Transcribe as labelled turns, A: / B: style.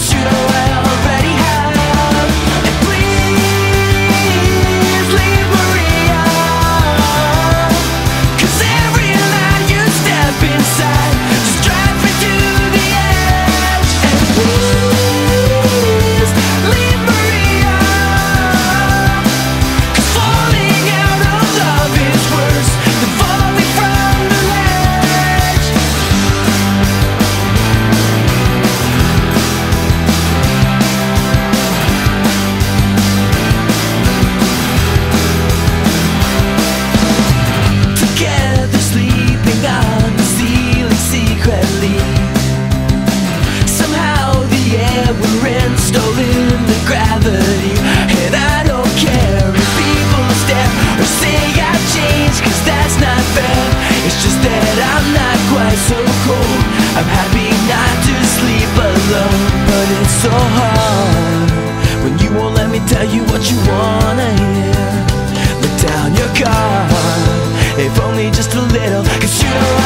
A: 'cause you know I already have. And please leave Maria, 'cause every line you step inside just drives me to the edge. And please leave Maria, 'cause falling out of love is worse than falling from the ledge. Together sleeping on the ceiling secretly. Somehow the air we're in stolen the gravity. And I don't care if people stare or say I've changed, 'cause that's not fair. It's just that I'm not quite so cold. I'm happy not to sleep alone, but it's so hard when you won't let me tell you what you wanna hear. Let down your guard, if only just a little, 'cause you know